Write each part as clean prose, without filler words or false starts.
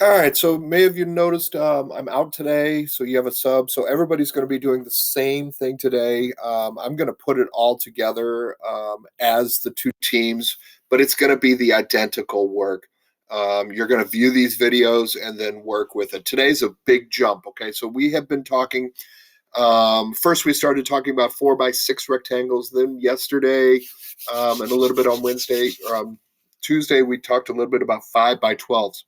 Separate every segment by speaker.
Speaker 1: All right, so may have you noticed I'm out today, so you have a sub. So everybody's going to be doing the same thing today. I'm going to put it all together as the two teams, but it's going to be the identical work. You're going to view these videos and then work with it. Today's a big jump. Okay, so we have been talking. First, we started talking about 4x6 rectangles. Then yesterday, and a little bit on Wednesday or Tuesday, we talked a little bit about 5x12s.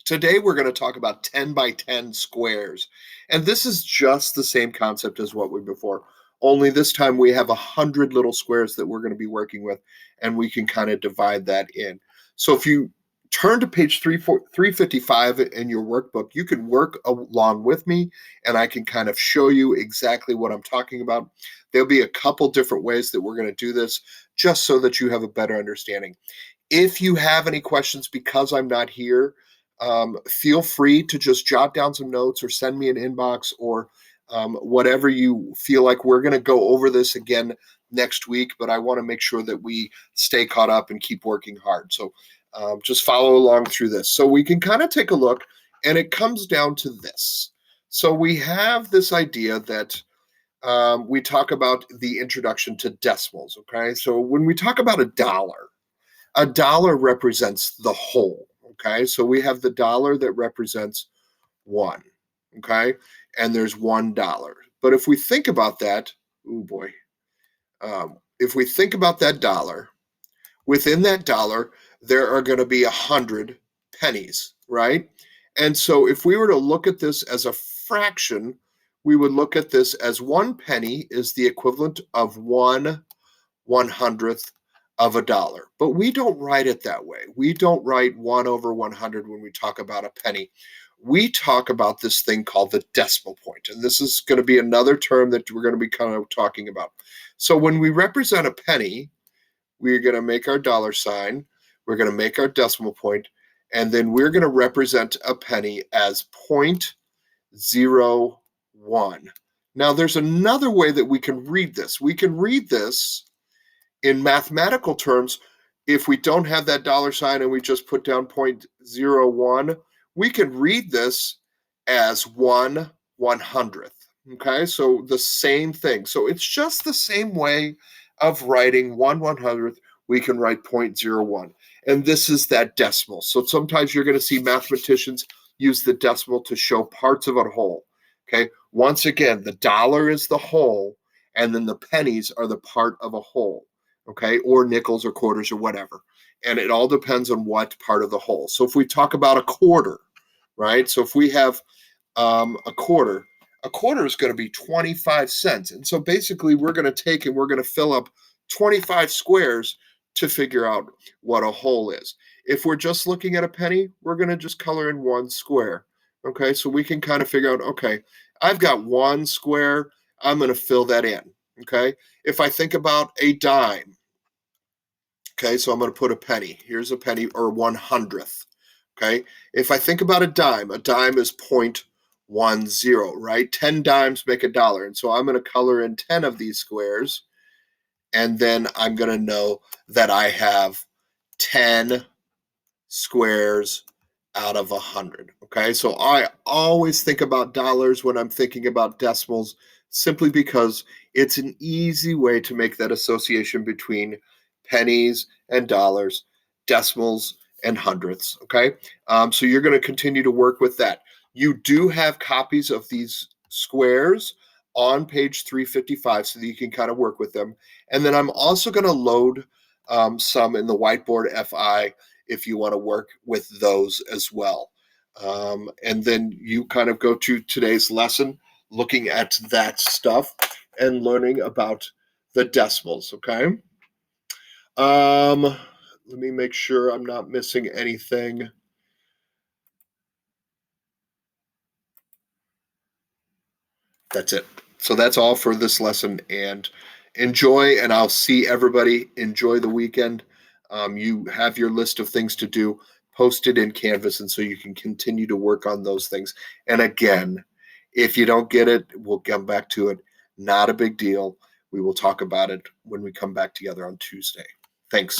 Speaker 1: Today, we're going to talk about 10 by 10 squares. And this is just the same concept as what we before. Only this time we have 100 little squares that we're going to be working with, and we can kind of divide that in. So if you turn to page 355 in your workbook, you can work along with me, and I can kind of show you exactly what I'm talking about. There'll be a couple different ways that we're going to do this, just so that you have a better understanding. If you have any questions because I'm not here, feel free to just jot down some notes or send me an inbox or whatever you feel like. We're going to go over this again next week, but I want to make sure that we stay caught up and keep working hard. So just follow along through this. So we can kind of take a look, and it comes down to this. So we have this idea that we talk about the introduction to decimals. Okay. So when we talk about a dollar represents the whole. Okay. So we have the dollar that represents one. Okay. And there's $1. But if we think about that, oh boy, if we think about that dollar, within that dollar, there are going to be 100 pennies, right? And so if we were to look at this as a fraction, we would look at this as 1 penny is the equivalent of 1/100th of a dollar. But we don't write it that way. We don't write 1/100 when we talk about a penny. We talk about this thing called the decimal point. And this is going to be another term that we're going to be kind of talking about. So when we represent a penny, we're going to make our dollar sign, we're going to make our decimal point, and then we're going to represent a penny as 0.01. Now, there's another way that we can read this. We can read this in mathematical terms. If we don't have that dollar sign and we just put down 0.01, we can read this as 1/100th. Okay, so the same thing. So it's just the same way of writing 1/100th. We can write 0.01. And this is that decimal. So sometimes you're going to see mathematicians use the decimal to show parts of a whole. Okay, once again, the dollar is the whole, and then the pennies are the part of a whole. Okay, or nickels or quarters or whatever. And it all depends on what part of the whole. So if we talk about a quarter, right? So if we have a quarter is going to be 25 cents. And so basically, we're going to take and we're going to fill up 25 squares to figure out what a whole is. If we're just looking at a penny, we're going to just color in one square. Okay, so we can kind of figure out, okay, I've got one square, I'm going to fill that in. Okay, if I think about a dime, okay, so I'm going to put a penny. Here's a penny or 1/100th. Okay, if I think about a dime is 0.10, right? 10 dimes make a dollar. And so I'm going to color in 10 of these squares. And then I'm going to know that I have 10 squares out of 100. Okay, so I always think about dollars when I'm thinking about decimals, simply because it's an easy way to make that association between pennies and dollars, decimals and hundredths. Okay, so you're going to continue to work with that. You do have copies of these squares on page 355 so that you can kind of work with them. And then I'm also going to load some in the whiteboard FI if you want to work with those as well. And then you kind of go to today's lesson looking at that stuff and learning about the decimals, okay? Let me make sure I'm not missing anything. That's it. So that's all for this lesson, and enjoy, and I'll see everybody. Enjoy the weekend. You have your list of things to do, post it in Canvas, and so you can continue to work on those things. And again, if you don't get it, we'll come back to it. Not a big deal. We will talk about it when we come back together on Tuesday. Thanks.